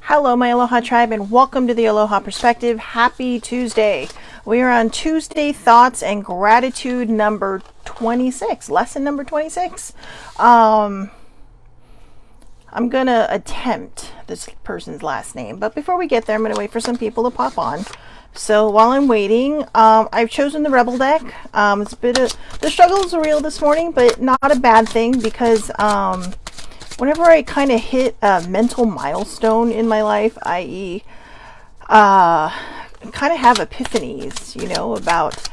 Hello, my Aloha tribe, and welcome to the Aloha Perspective. Happy Tuesday. We are on Tuesday Thoughts and Gratitude number 26, lesson number 26. I'm going to attempt this person's last name, but before we get there, I'm going to wait for some people to pop on. So while I'm waiting, I've chosen the Rebel deck. It's a bit of, the struggles are real this morning, but not a bad thing because, whenever I kind of hit a mental milestone in my life, i.e., kind of have epiphanies, about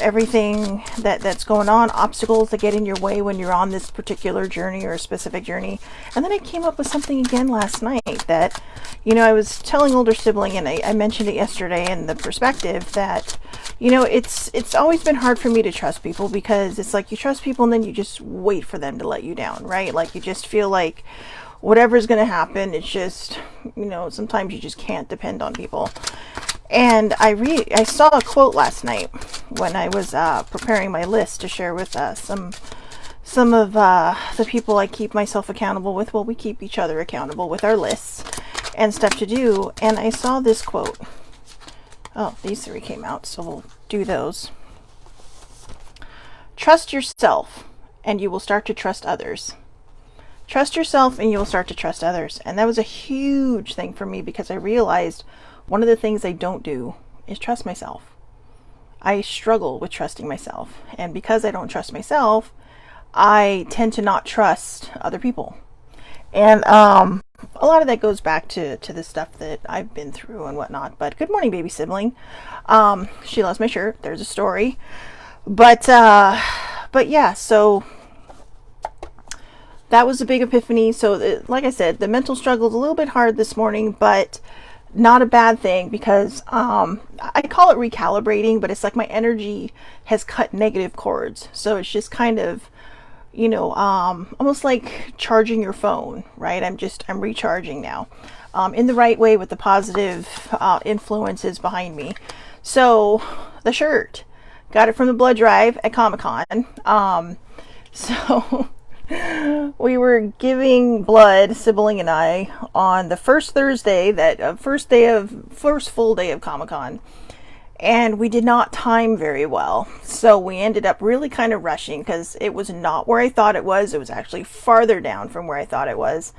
everything that's going on, obstacles that get in your way when you're on this particular journey or a specific journey. And then I came up with something again last night that, I was telling older sibling, and I mentioned it yesterday in the perspective that, it's always been hard for me to trust people because it's like you trust people and then you just wait for them to let you down, right? Like you just feel like whatever's going to happen, it's just, sometimes you just can't depend on people. And I saw a quote last night when I was preparing my list to share with some of the people I keep myself accountable with. Well, we keep each other accountable with our lists and stuff to do. And I saw this quote. Oh, these three came out, so we'll do those. Trust yourself, and you will start to trust others. Trust yourself, and you will start to trust others. And that was a huge thing for me because I realized one of the things I don't do is trust myself. I struggle with trusting myself. And because I don't trust myself, I tend to not trust other people. And a lot of that goes back to the stuff that I've been through and whatnot. But good morning, baby sibling. She loves my shirt. There's a story. But yeah, so that was a big epiphany. So like I said, the mental struggle is a little bit hard this morning, but not a bad thing because I call it recalibrating, but it's like my energy has cut negative cords. So it's just kind of, almost like charging your phone, right? I'm recharging now in the right way with the positive influences behind me. So the shirt, got it from the blood drive at Comic-Con. So we were giving blood, sibling and I, on the first Thursday, first full day of Comic-Con. And we did not time very well. So we ended up really kind of rushing because it was not where I thought it was. It was actually farther down from where I thought it was.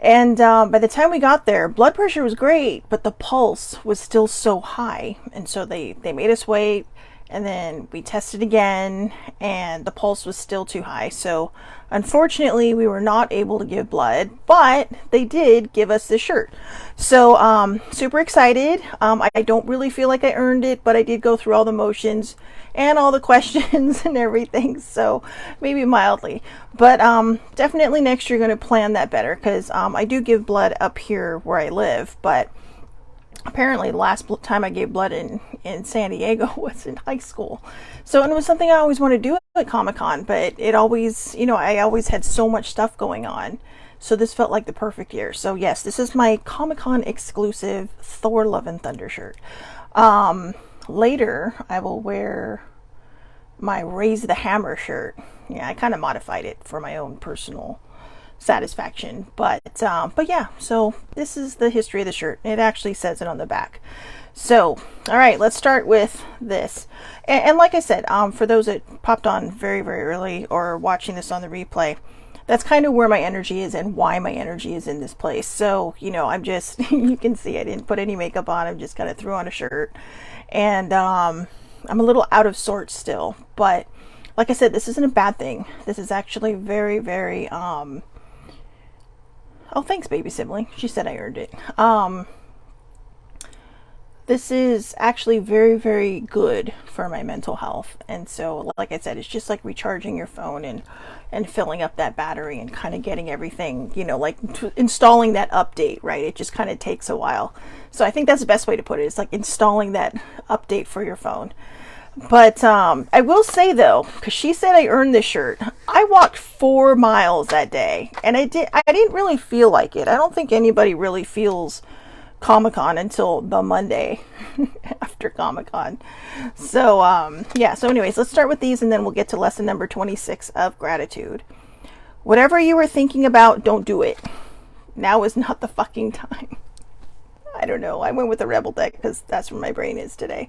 And by the time we got there, blood pressure was great, but the pulse was still so high. And so they made us wait. And then we tested again, and the pulse was still too high. So unfortunately, we were not able to give blood, but they did give us this shirt. So super excited. I don't really feel like I earned it, but I did go through all the motions and all the questions and everything. So maybe mildly, but definitely next year going to plan that better because I do give blood up here where I live, but apparently the last time I gave blood in San Diego was in high school. So, and it was something I always wanted to do at Comic-Con, but it always, I always had so much stuff going on. So this felt like the perfect year. So yes, this is my Comic-Con exclusive Thor Love and Thunder shirt. Later, I will wear my Raise the Hammer shirt. Yeah, I kind of modified it for my own personal satisfaction, but yeah, so this is the history of the shirt. It actually says it on the back. So all right, let's start with this, and like I said, for those that popped on very very early or watching this on the replay, that's kind of where my energy is and why my energy is in this place. So I'm just you can see I didn't put any makeup on. I just kind of threw on a shirt, and I'm a little out of sorts still, but like I said, this isn't a bad thing. This is actually very very oh, thanks, baby sibling. She said I earned it. This is actually very, very good for my mental health. And so, like I said, it's just like recharging your phone and filling up that battery and kind of getting everything, like installing that update, right? It just kind of takes a while. So I think that's the best way to put it. It's like installing that update for your phone. But I will say though, because she said I earned this shirt, I walked 4 miles that day, and I didn't really feel like it. I don't think anybody really feels Comic-Con until the Monday after Comic-Con. So yeah, so anyways, let's start with these and then we'll get to lesson number 26 of gratitude. Whatever you are thinking about, don't do it. Now is not the fucking time. I don't know. I went with the rebel deck because that's where my brain is today.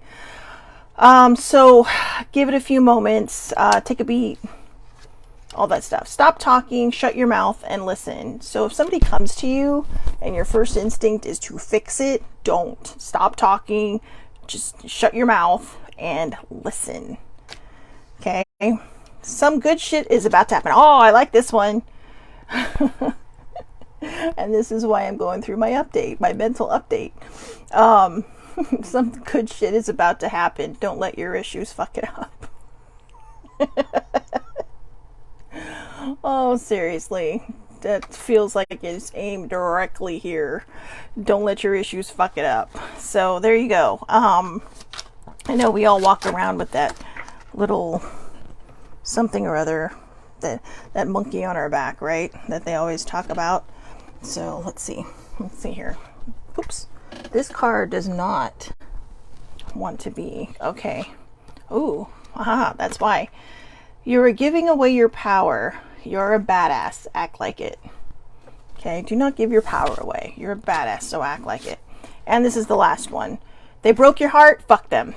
So give it a few moments, take a beat, all that stuff. Stop talking, shut your mouth, and listen. So if somebody comes to you and your first instinct is to fix it, don't. Stop talking, just shut your mouth and listen. Okay? Some good shit is about to happen. Oh, I like this one. And this is why I'm going through my update, my mental update. Some good shit is about to happen. Don't let your issues fuck it up. Oh, seriously. That feels like it's aimed directly here. Don't let your issues fuck it up. So there you go. I know we all walk around with that little something or other, that monkey on our back, right? That they always talk about. So let's see. Let's see here. Oops. This card does not want to be. Okay. Ooh. Aha. That's why. You're giving away your power. You're a badass. Act like it. Okay. Do not give your power away. You're a badass, so act like it. And this is the last one. They broke your heart. Fuck them.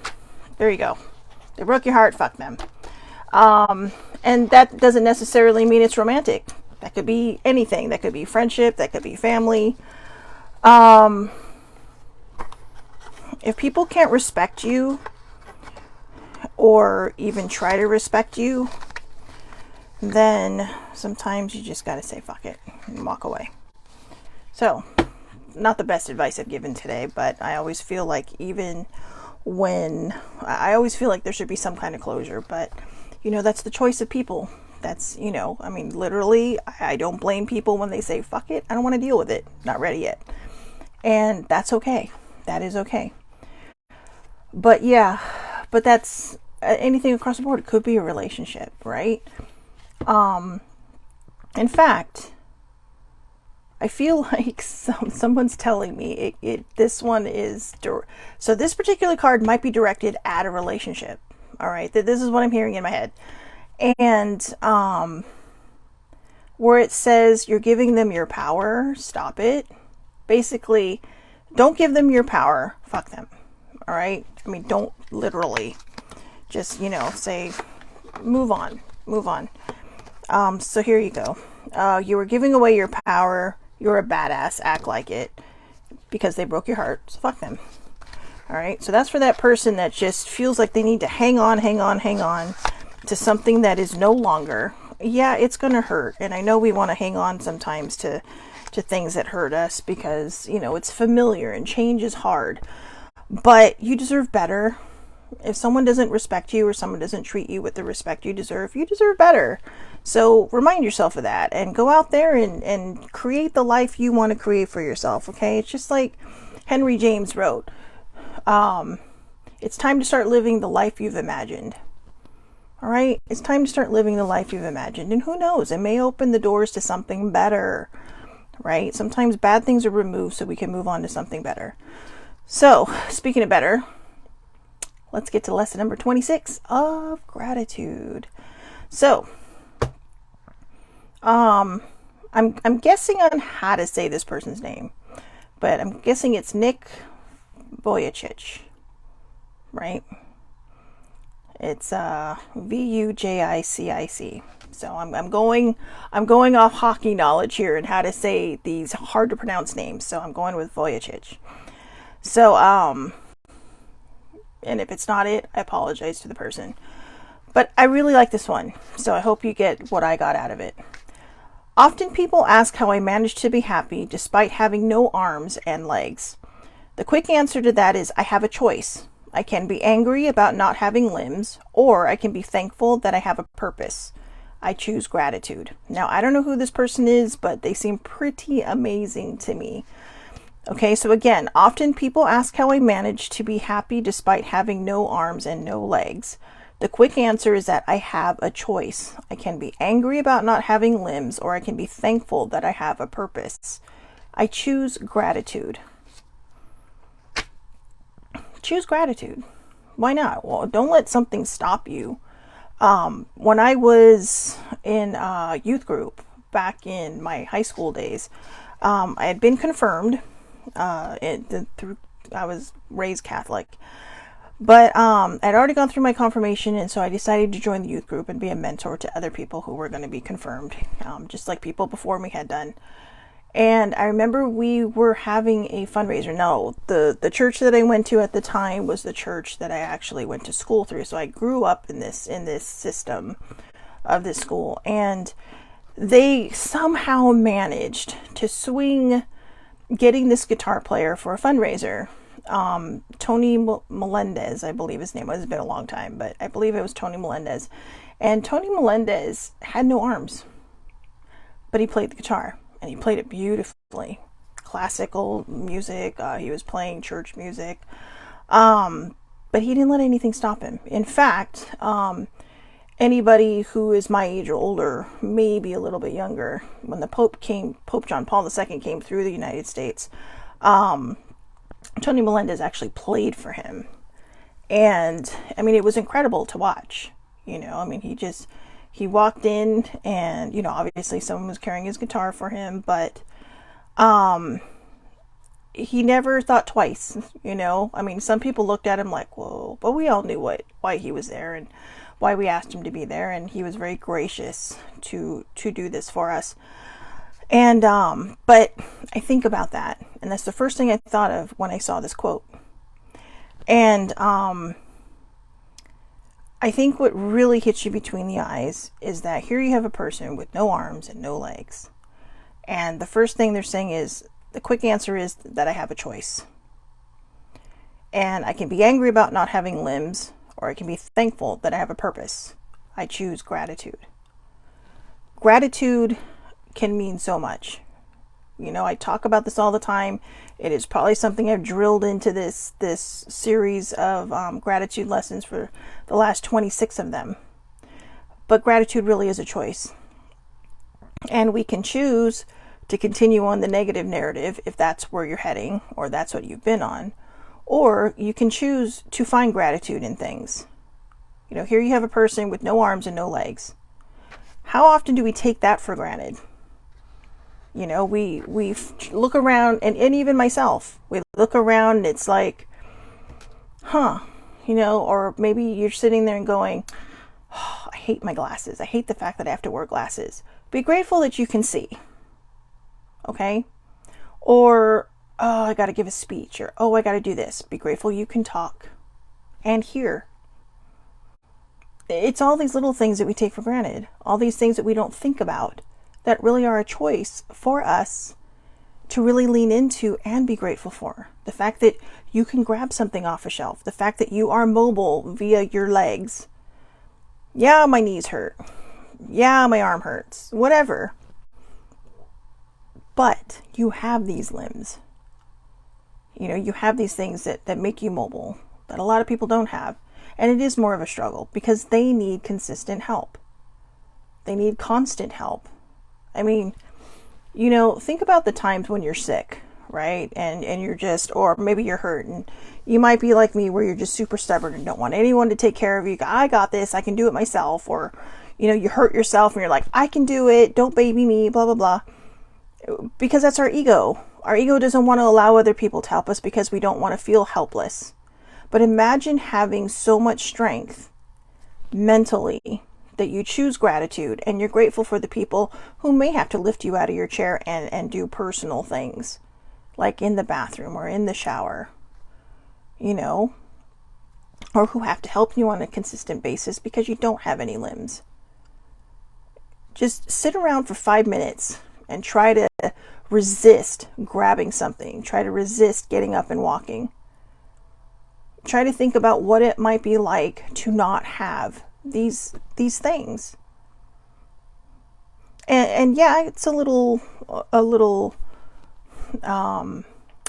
There you go. They broke your heart. Fuck them. And that doesn't necessarily mean it's romantic. That could be anything. That could be friendship. That could be family. If people can't respect you or even try to respect you, then sometimes you just got to say fuck it and walk away. So, not the best advice I've given today, but I always feel like even when I always feel like there should be some kind of closure, but you know, that's the choice of people. That's, you know, I mean, literally, I don't blame people when they say, fuck it, I don't want to deal with it. Not ready yet. And that's okay. That is okay. But yeah, but that's anything across the board. It could be a relationship, right? In fact, I feel like someone's telling me this one is, so this particular card might be directed at a relationship. All right. This is what I'm hearing in my head. And where it says you're giving them your power, stop it. Basically, don't give them your power. Fuck them. All right. I mean, don't literally just, you know, say, move on. So here you go. You were giving away your power. You're a badass. Act like it. Because they broke your heart. So fuck them. All right. So that's for that person that just feels like they need to hang on to something that is no longer. Yeah, it's going to hurt. And I know we want to hang on sometimes to things that hurt us because, you know, it's familiar and change is hard. But you deserve better. If someone doesn't respect you or someone doesn't treat you with the respect you deserve better. So remind yourself of that and go out there and create the life you want to create for yourself. Okay. It's just like Henry James wrote, it's time to start living the life you've imagined. All right. It's time to start living the life you've imagined. And who knows, it may open the doors to something better, right? Sometimes bad things are removed so we can move on to something better. So speaking of better, let's get to lesson number 26 of gratitude. So, I'm guessing on how to say this person's name, but I'm guessing it's Nick Vujicic, right? It's Vujicic. So I'm going off hockey knowledge here and how to say these hard to pronounce names. So I'm going with Vujicic. So and if it's not it, I apologize to the person. But I really like this one, so I hope you get what I got out of it. Often people ask how I manage to be happy despite having no arms and legs. The quick answer to that is I have a choice. I can be angry about not having limbs, or I can be thankful that I have a purpose. I choose gratitude. Now, I don't know who this person is, but they seem pretty amazing to me. Okay, so again, often people ask how I manage to be happy despite having no arms and no legs. The quick answer is that I have a choice. I can be angry about not having limbs, or I can be thankful that I have a purpose. I choose gratitude. Choose gratitude. Why not? Well, don't let something stop you. When I was in youth group back in my high school days, I had been confirmed. I was raised Catholic, but I'd already gone through my confirmation, and so I decided to join the youth group and be a mentor to other people who were going to be confirmed, just like people before me had done. And I remember we were having a fundraiser. No, the church that I went to at the time was the church that I actually went to school through. So I grew up in this system of this school, and they somehow managed to swing getting this guitar player for a fundraiser. Tony Melendez, I believe his name was. It's been a long time, but I believe it was Tony Melendez. And Tony Melendez had no arms, but he played the guitar, and he played it beautifully. Classical music. He was playing church music. But he didn't let anything stop him. In fact, anybody who is my age or older, maybe a little bit younger, when the Pope John Paul II came through the United States, Tony Melendez actually played for him. And, I mean, it was incredible to watch. I mean, he walked in and, obviously someone was carrying his guitar for him, but he never thought twice, I mean, some people looked at him like, whoa, but we all knew why he was there and why we asked him to be there, and he was very gracious to do this for us. And but I think about that, and that's the first thing I thought of when I saw this quote. And I think what really hits you between the eyes is that here you have a person with no arms and no legs, and the first thing they're saying is, the quick answer is that I have a choice, and I can be angry about not having limbs, or I can be thankful that I have a purpose. I choose gratitude. Gratitude can mean so much. I talk about this all the time. It is probably something I've drilled into this series of gratitude lessons for the last 26 of them. But gratitude really is a choice. And we can choose to continue on the negative narrative if that's where you're heading or that's what you've been on. Or you can choose to find gratitude in things. Here you have a person with no arms and no legs. How often do we take that for granted? We look around, and even myself, we look around and it's like, or maybe you're sitting there and going, oh, I hate my glasses. I hate the fact that I have to wear glasses. Be grateful that you can see. Okay? Or, oh, I got to give a speech, or, oh, I got to do this. Be grateful you can talk and hear. It's all these little things that we take for granted, all these things that we don't think about, that really are a choice for us to really lean into and be grateful for. The fact that you can grab something off a shelf, the fact that you are mobile via your legs. Yeah, my knees hurt. Yeah, my arm hurts. Whatever. But you have these limbs. You have these things that make you mobile, that a lot of people don't have. And it is more of a struggle because they need consistent help. They need constant help. I mean, think about the times when you're sick, right? And you're just, or maybe you're hurt, and you might be like me where you're just super stubborn and don't want anyone to take care of you. I got this, I can do it myself. Or, you hurt yourself and you're like, I can do it, don't baby me, blah, blah, blah. Because that's our ego. Our ego doesn't want to allow other people to help us because we don't want to feel helpless. But imagine having so much strength mentally that you choose gratitude and you're grateful for the people who may have to lift you out of your chair and do personal things, like in the bathroom or in the shower, or who have to help you on a consistent basis because you don't have any limbs. Just sit around for 5 minutes and try to resist grabbing something. Try to resist getting up and walking. Try to think about what it might be like to not have these things. And yeah, it's a little oh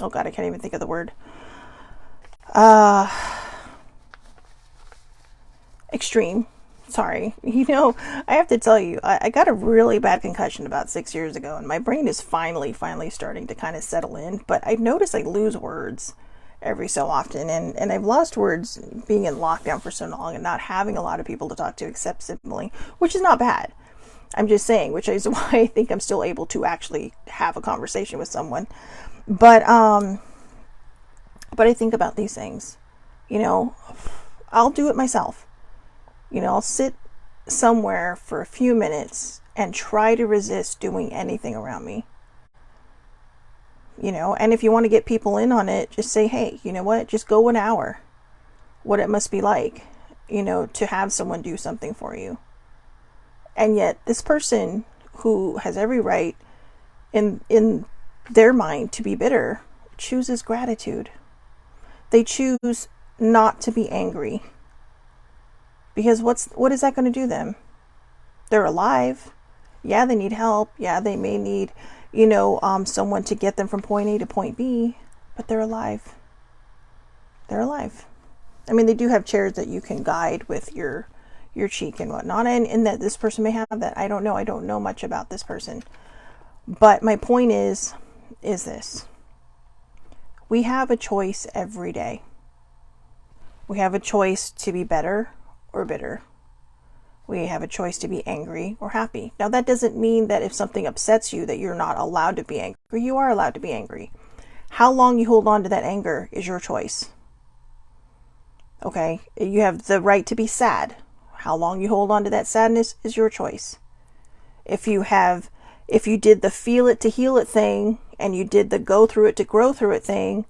God, I can't even think of the word. Extreme. Sorry. I have to tell you, I got a really bad concussion about 6 years ago, and my brain is finally starting to kind of settle in, but I notice I lose words every so often, and I've lost words being in lockdown for so long and not having a lot of people to talk to except sibling, which is not bad. I'm just saying, which is why I think I'm still able to actually have a conversation with someone. But I think about these things. You know, I'll do it myself. You know, I'll sit somewhere for a few minutes and try to resist doing anything around me. You know, and if you want to get people in on it, just say, hey, you know what? Just go an hour. What it must be like, you know, to have someone do something for you. And yet this person who has every right in their mind to be bitter chooses gratitude. They choose not to be angry. Because what is that going to do them? They're alive. Yeah, they need help. Yeah, they may need, you know, someone to get them from point A to point B, but they're alive. They're alive. I mean, they do have chairs that you can guide with your cheek and whatnot, and that this person may have that. I don't know. I don't know much about this person. But my point is this. We have a choice every day. We have a choice to be better or bitter. We have a choice to be angry or happy. Now, that doesn't mean that if something upsets you that you're not allowed to be angry. You are allowed to be angry. How long you hold on to that anger is your choice. Okay? You have the right to be sad. How long you hold on to that sadness is your choice. If you did the feel it to heal it thing and you did the go through it to grow through it thing,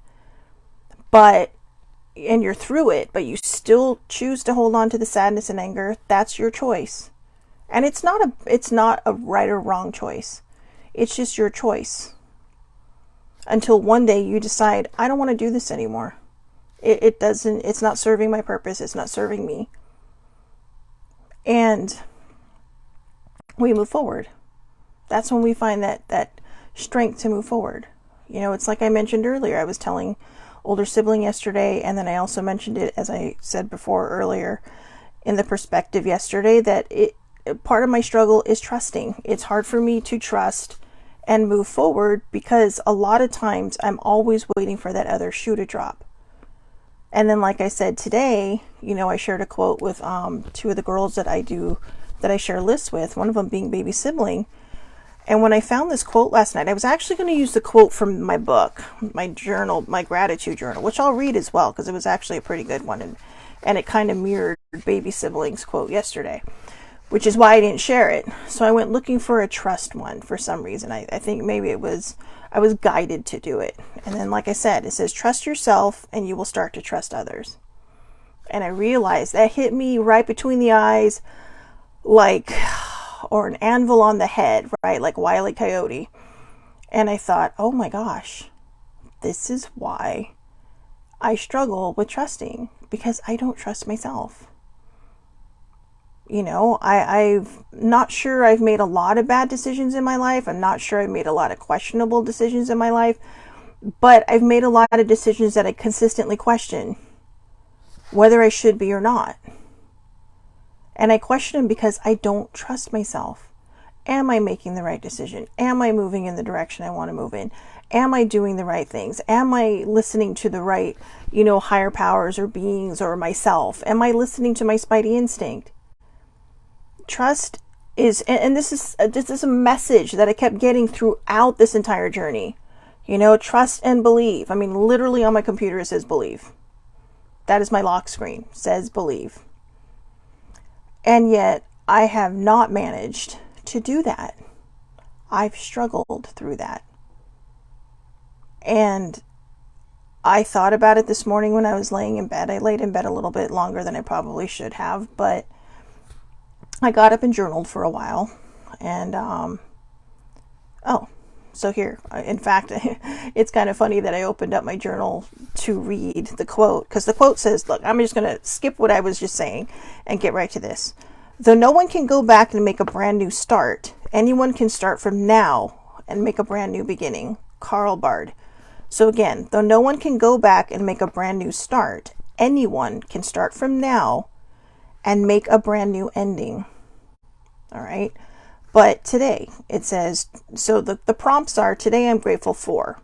and you're through it, but you still choose to hold on to the sadness and anger, that's your choice. And it's not a right or wrong choice. It's just your choice. Until one day you decide, I don't want to do this anymore. It's not serving my purpose. It's not serving me. And we move forward. That's when we find that strength to move forward. You know, it's like I mentioned earlier. I was telling older sibling yesterday, and then I also mentioned it, as I said before earlier, in the perspective yesterday, that part of my struggle is trusting. It's hard for me to trust and move forward because a lot of times I'm always waiting for that other shoe to drop. And then, like I said today, you know, I shared a quote with two of the girls that I share lists with, one of them being baby sibling. And when I found this quote last night, I was actually going to use the quote from my book, my journal, my gratitude journal, which I'll read as well because it was actually a pretty good one, and it kind of mirrored baby sibling's quote yesterday, which is why I didn't share it. So I went looking for a trust one for some reason. I think maybe I was guided to do it. And then, like I said, it says, trust yourself and you will start to trust others. And I realized that hit me right between the eyes, or an anvil on the head, right? Like Wile E. Coyote. And I thought, oh my gosh, this is why I struggle with trusting, because I don't trust myself. You know, I'm not sure I've made a lot of bad decisions in my life. I'm not sure I've made a lot of questionable decisions in my life, but I've made a lot of decisions that I consistently question whether I should be or not. And I question them because I don't trust myself. Am I making the right decision? Am I moving in the direction I want to move in? Am I doing the right things? Am I listening to the right, you know, higher powers or beings or myself? Am I listening to my spidey instinct? Trust is, and this is a message that I kept getting throughout this entire journey. You know, trust and believe. I mean, literally on my computer it says believe. That is my lock screen, says believe. And yet I have not managed to do that. I've struggled through that. And I thought about it this morning when I was laying in bed. I laid in bed a little bit longer than I probably should have, but I got up and journaled for a while. And, so here, in fact, it's kind of funny that I opened up my journal to read the quote, because the quote says, look, I'm just going to skip what I was just saying and get right to this. Though no one can go back and make a brand new start, anyone can start from now and make a brand new beginning. Karl Bard. So again, though no one can go back and make a brand new start, anyone can start from now and make a brand new ending. All right. But today it says, so the prompts are, today I'm grateful for.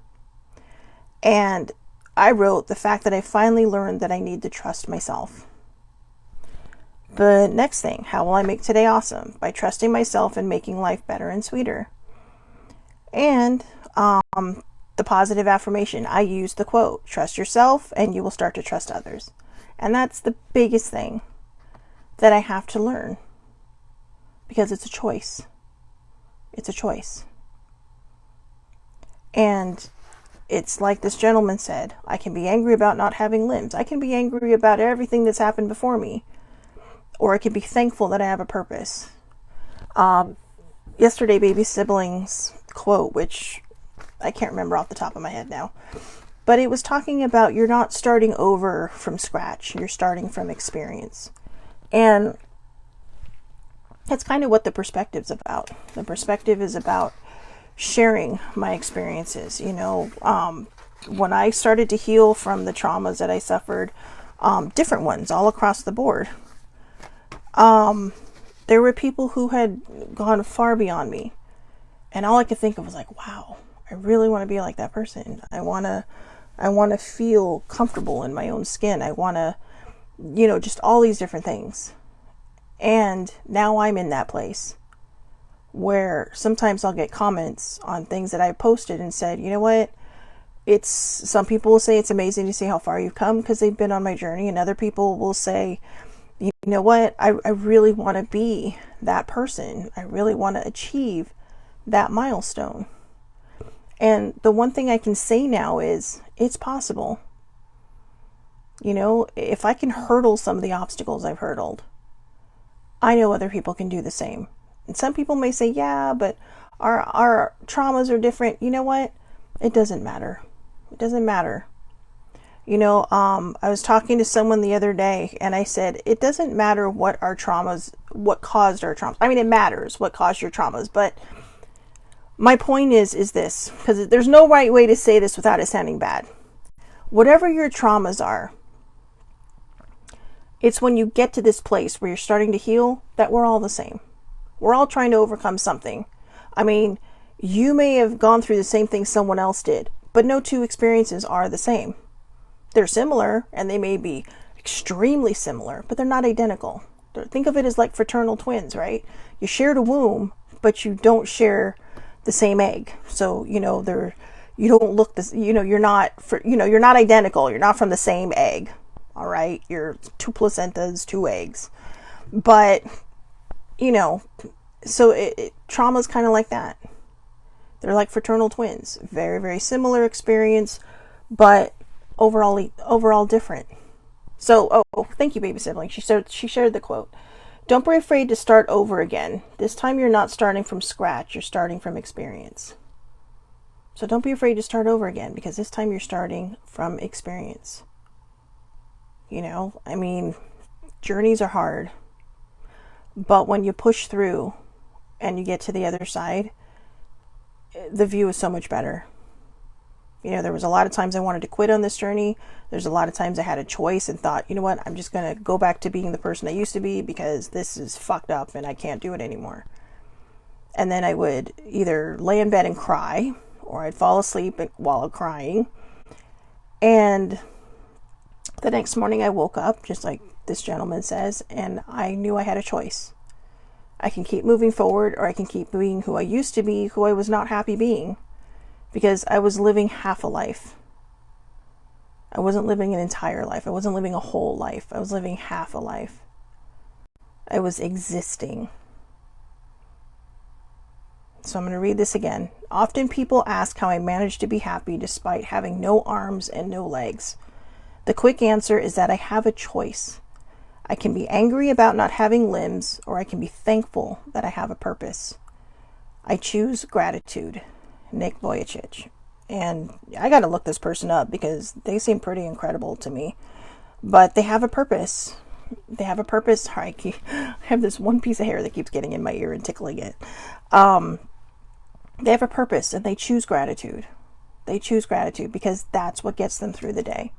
And I wrote the fact that I finally learned that I need to trust myself. The next thing, how will I make today awesome? By trusting myself and making life better and sweeter. And the positive affirmation, I use the quote, trust yourself and you will start to trust others. And that's the biggest thing that I have to learn, because it's a choice. It's a choice. And it's like this gentleman said, I can be angry about not having limbs. I can be angry about everything that's happened before me. Or I can be thankful that I have a purpose. Yesterday, baby siblings quote, which I can't remember off the top of my head now, but it was talking about you're not starting over from scratch. You're starting from experience. And that's kind of what the perspective's about. The perspective is about sharing my experiences. You know, when I started to heal from the traumas that I suffered, different ones all across the board, there were people who had gone far beyond me. And all I could think of was like, wow, I really want to be like that person. I want to feel comfortable in my own skin. I want to, you know, just all these different things. And now I'm in that place where sometimes I'll get comments on things that I posted and said, you know what? Some people will say it's amazing to see how far you've come because they've been on my journey. And other people will say, you know what? I really want to be that person. I really want to achieve that milestone. And the one thing I can say now is it's possible. You know, if I can hurdle some of the obstacles I've hurdled, I know other people can do the same. And some people may say, yeah, but our traumas are different. You know what? It doesn't matter. It doesn't matter. You know, I was talking to someone the other day and I said, it doesn't matter what caused our traumas. I mean, it matters what caused your traumas, but my point is this, because there's no right way to say this without it sounding bad. Whatever your traumas are, it's when you get to this place where you're starting to heal that we're all the same. We're all trying to overcome something. I mean, you may have gone through the same thing someone else did, but no two experiences are the same. They're similar, and they may be extremely similar, but they're not identical. Think of it as like fraternal twins, right? You shared a womb, but you don't share the same egg. So, you know, you don't look this, you know, you're not identical. You're not from the same egg. All right. You're two placentas, two eggs, but you know, so trauma is kind of like that. They're like fraternal twins, very, very similar experience, but overall different. So, thank you, baby sibling. She shared the quote. Don't be afraid to start over again. This time you're not starting from scratch. You're starting from experience. So don't be afraid to start over again, because this time you're starting from experience. You know, I mean, journeys are hard, but when you push through and you get to the other side, the view is so much better. You know, there was a lot of times I wanted to quit on this journey. There's a lot of times I had a choice and thought, you know what, I'm just going to go back to being the person I used to be because this is fucked up and I can't do it anymore. And then I would either lay in bed and cry, or I'd fall asleep while crying. And the next morning I woke up, just like this gentleman says, and I knew I had a choice. I can keep moving forward, or I can keep being who I used to be, who I was not happy being. Because I was living half a life. I wasn't living an entire life. I wasn't living a whole life. I was living half a life. I was existing. So I'm going to read this again. Often people ask how I managed to be happy despite having no arms and no legs. The quick answer is that I have a choice. I can be angry about not having limbs, or I can be thankful that I have a purpose. I choose gratitude. Nick Vujicic. And I got to look this person up because they seem pretty incredible to me. But they have a purpose. They have a purpose. I have this one piece of hair that keeps getting in my ear and tickling it. They have a purpose, and they choose gratitude. They choose gratitude because that's what gets them through the day.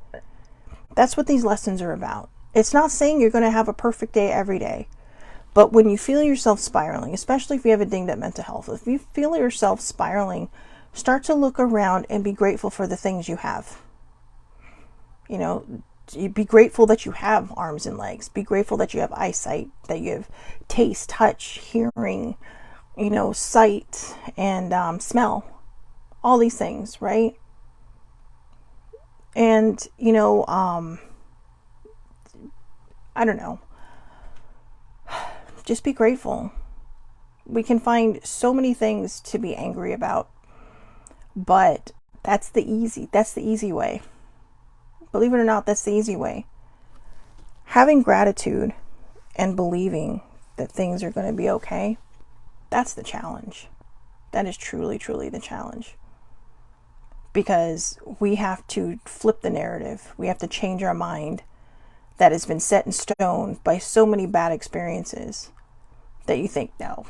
That's what these lessons are about. It's not saying you're going to have a perfect day every day. But when you feel yourself spiraling, especially if you have a dinged up mental health, if you feel yourself spiraling, start to look around and be grateful for the things you have. You know, be grateful that you have arms and legs. Be grateful that you have eyesight, that you have taste, touch, hearing, sight, and smell. All these things, right? And, I don't know. Just be grateful. We can find so many things to be angry about, but that's the easy way. Believe it or not, that's the easy way. Having gratitude and believing that things are going to be okay, that's the challenge. That is truly, truly the challenge. Because we have to flip the narrative. We have to change our mind that has been set in stone by so many bad experiences that you think, no,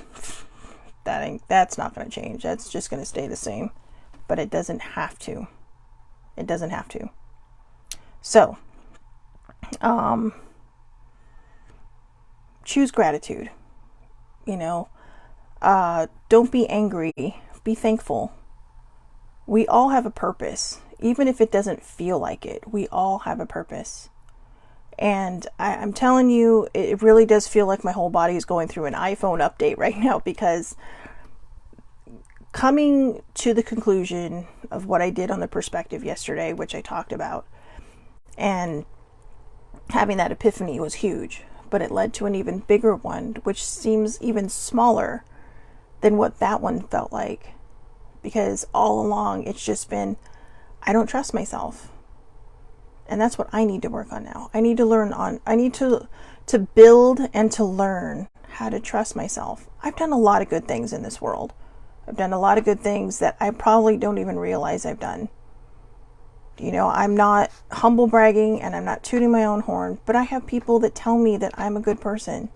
that's not going to change. That's just going to stay the same. But it doesn't have to. It doesn't have to. So, choose gratitude. Don't be angry. Be thankful. We all have a purpose. Even if it doesn't feel like it, we all have a purpose. And I'm telling you, it really does feel like my whole body is going through an iPhone update right now, because coming to the conclusion of what I did on the perspective yesterday, which I talked about, and having that epiphany was huge, but it led to an even bigger one, which seems even smaller than what that one felt like. Because all along it's just been, I don't trust myself. And that's what I need to work on now. I need to build and to learn how to trust myself. I've done a lot of good things in this world. I've done a lot of good things that I probably don't even realize I've done. I'm not humble bragging and I'm not tooting my own horn, but I have people that tell me that I'm a good person.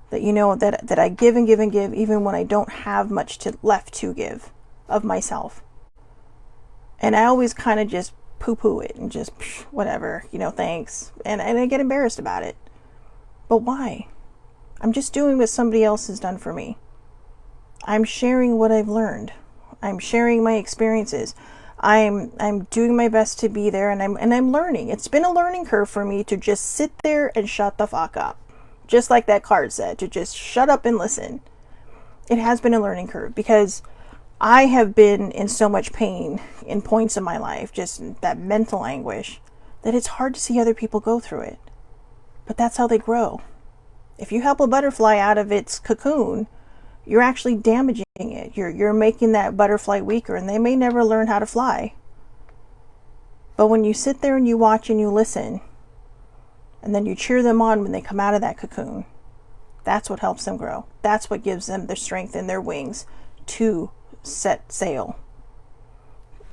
That, that I give and give and give even when I don't have much left to give of myself. And I always kind of just poo-poo it and just whatever, thanks. And I get embarrassed about it. But why? I'm just doing what somebody else has done for me. I'm sharing what I've learned. I'm sharing my experiences. I'm doing my best to be there, and I'm learning. It's been a learning curve for me to just sit there and shut the fuck up. Just like that card said, to just shut up and listen. It has been a learning curve because I have been in so much pain in points of my life, just that mental anguish, that it's hard to see other people go through it. But that's how they grow. If you help a butterfly out of its cocoon, you're actually damaging it. You're making that butterfly weaker, and they may never learn how to fly. But when you sit there and you watch and you listen, and then you cheer them on when they come out of that cocoon, that's what helps them grow. That's what gives them the strength in their wings to set sail,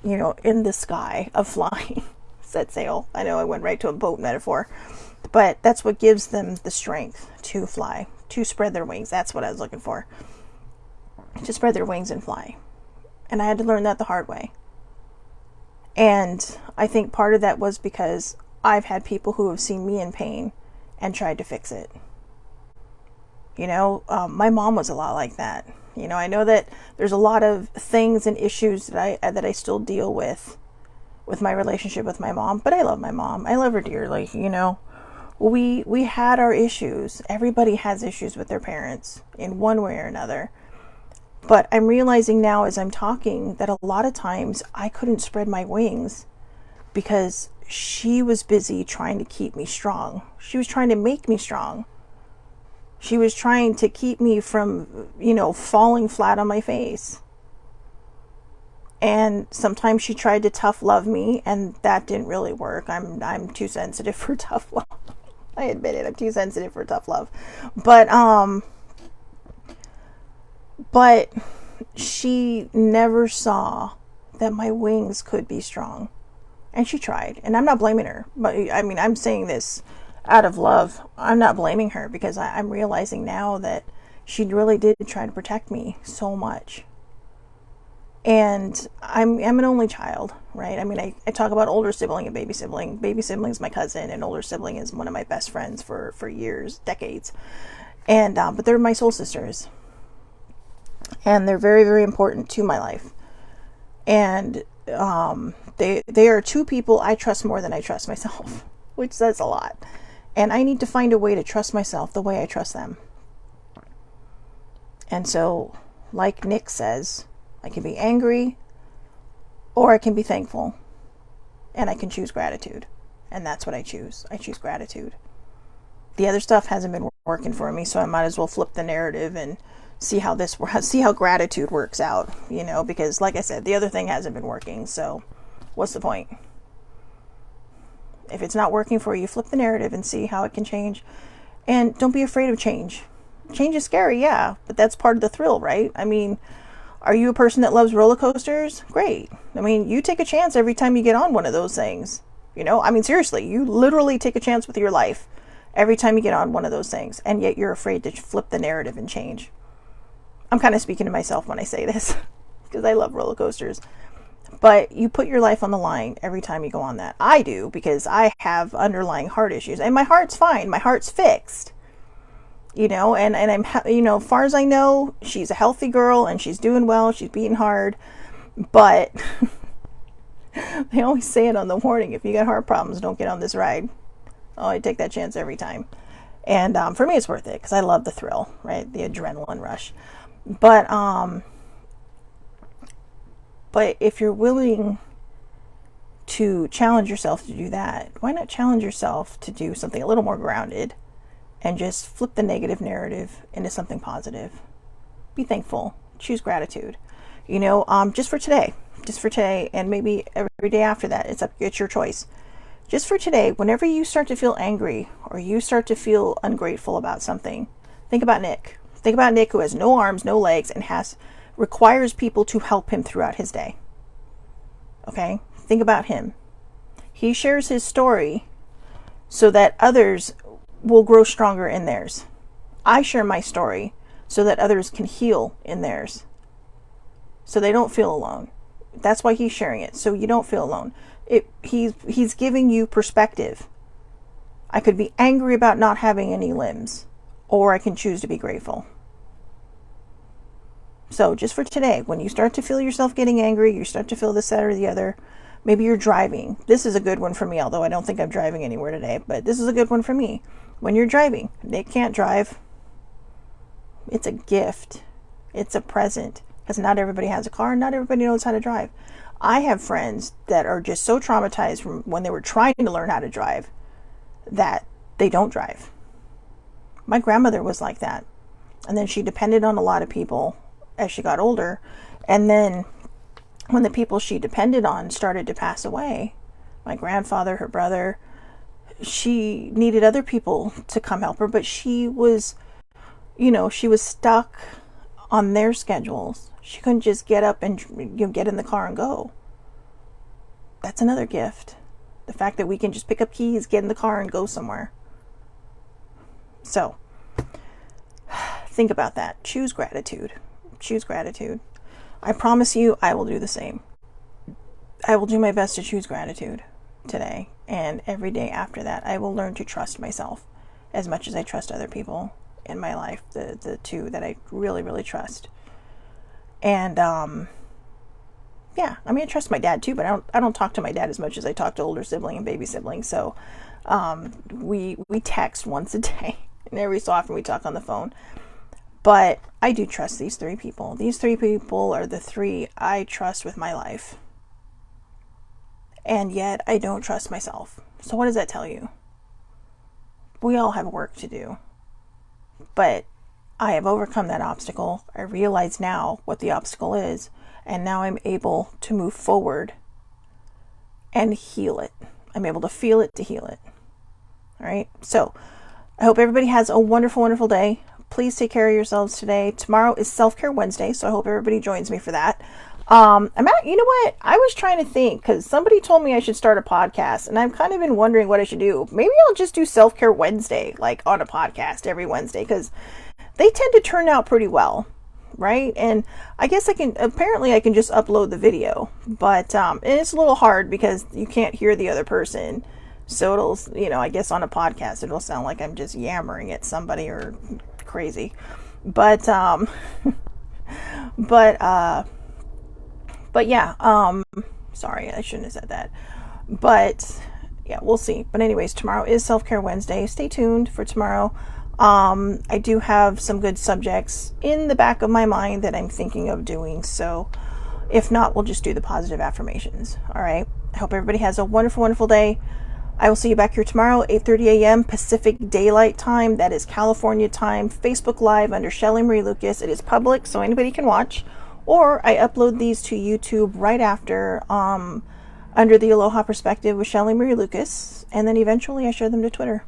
in the sky of flying. Set sail. I know I went right to a boat metaphor, but that's what gives them the strength to fly, to spread their wings. That's what I was looking for. To spread their wings and fly. And I had to learn that the hard way. And I think part of that was because I've had people who have seen me in pain and tried to fix it. My mom was a lot like that. I know that there's a lot of things and issues that I still deal with my relationship with my mom, but I love my mom. I love her dearly. We had our issues. Everybody has issues with their parents in one way or another. But I'm realizing now as I'm talking that a lot of times I couldn't spread my wings because she was busy trying to keep me strong. She was trying to make me strong. She was trying to keep me from, falling flat on my face. And sometimes she tried to tough love me, and that didn't really work. I'm too sensitive for tough love. I admit it. I'm too sensitive for tough love. But she never saw that my wings could be strong. And she tried. And I'm not blaming her. But I'm saying this out of love. I'm not blaming her because I'm realizing now that she really did try to protect me so much. And I'm an only child, right? I talk about older sibling and baby sibling. Baby sibling is my cousin, and older sibling is one of my best friends for years, decades. And but they're my soul sisters. And they're very, very important to my life. And they are two people I trust more than I trust myself. which says a lot. And I need to find a way to trust myself the way I trust them. And so, like Nick says, I can be angry or I can be thankful. And I can choose gratitude. And that's what I choose. I choose gratitude. The other stuff hasn't been working for me, so I might as well flip the narrative and see how gratitude works out, because like I said, the other thing hasn't been working. So what's the point? If it's not working for you, flip the narrative and see how it can change. And don't be afraid of change. Change is scary, yeah, but that's part of the thrill, right? I mean, are you a person that loves roller coasters? Great. I mean, you take a chance every time you get on one of those things. I mean, seriously, you literally take a chance with your life every time you get on one of those things, and yet you're afraid to flip the narrative and change. I'm kind of speaking to myself when I say this because I love roller coasters. But you put your life on the line every time you go on that. I do, because I have underlying heart issues, and my heart's fine. My heart's fixed. And I'm, as far as I know, she's a healthy girl and she's doing well. She's beating hard. But they always say it on the warning: if you got heart problems, don't get on this ride. Oh, I take that chance every time. And for me, it's worth it because I love the thrill, right? The adrenaline rush. But if you're willing to challenge yourself to do that, why not challenge yourself to do something a little more grounded and just flip the negative narrative into something positive? Be thankful. Choose gratitude. Just for today, and maybe every day after that. It's your choice. Just for today, whenever you start to feel angry or you start to feel ungrateful about something, think about Nick. Think about Nick, who has no arms, no legs, and requires people to help him throughout his day. Okay? Think about him. He shares his story so that others will grow stronger in theirs. I share my story so that others can heal in theirs, so they don't feel alone. That's why he's sharing it, so you don't feel alone. He's giving you perspective. I could be angry about not having any limbs, or I can choose to be grateful. So just for today, when you start to feel yourself getting angry, you start to feel this, that, or the other, maybe you're driving. This is a good one for me, although I don't think I'm driving anywhere today, but this is a good one for me. When you're driving, Nick can't drive. It's a gift. It's a present, because not everybody has a car and not everybody knows how to drive. I have friends that are just so traumatized from when they were trying to learn how to drive that they don't drive. My grandmother was like that. And then she depended on a lot of people as she got older. And then when the people she depended on started to pass away, my grandfather, her brother, she needed other people to come help her, but she was stuck on their schedules. She couldn't just get up and get in the car and go. That's another gift. The fact that we can just pick up keys, get in the car, and go somewhere. So, think about that. Choose gratitude. Choose gratitude. I promise you, I will do the same. I will do my best to choose gratitude today. And every day after that, I will learn to trust myself as much as I trust other people in my life. The two that I really, really trust. And, I trust my dad too, but I don't talk to my dad as much as I talk to older sibling and baby sibling. So, we text once a day, and every so often we talk on the phone. But I do trust these three people. These three people are the three I trust with my life. And yet I don't trust myself. So what does that tell you? We all have work to do. But I have overcome that obstacle. I realize now what the obstacle is. And now I'm able to move forward and heal it. I'm able to feel it to heal it. All right. So I hope everybody has a wonderful, wonderful day. Please take care of yourselves today. Tomorrow is Self-Care Wednesday, so I hope everybody joins me for that. You know what? I was trying to think, because somebody told me I should start a podcast, and I've kind of been wondering what I should do. Maybe I'll just do Self-Care Wednesday, like on a podcast every Wednesday, because they tend to turn out pretty well, right? And I guess I can just upload the video, but and it's a little hard because you can't hear the other person. So it'll, I guess on a podcast, it'll sound like I'm just yammering at somebody or crazy. But yeah, sorry, I shouldn't have said that. But, Yeah, we'll see. But anyways, tomorrow is Self-Care Wednesday. Stay tuned for tomorrow. I do have some good subjects in the back of my mind that I'm thinking of doing. So if not, we'll just do the positive affirmations. All right. I hope everybody has a wonderful, wonderful day. I will see you back here tomorrow, 8:30 a.m. Pacific Daylight Time. That is California time. Facebook Live under Shelly Marie Lucas. It is public, so anybody can watch. Or I upload these to YouTube right after, under the Aloha Perspective with Shelly Marie Lucas. And then eventually I share them to Twitter.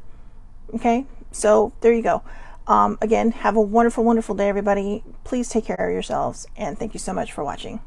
Okay? So there you go. Again, have a wonderful, wonderful day, everybody. Please take care of yourselves. And thank you so much for watching.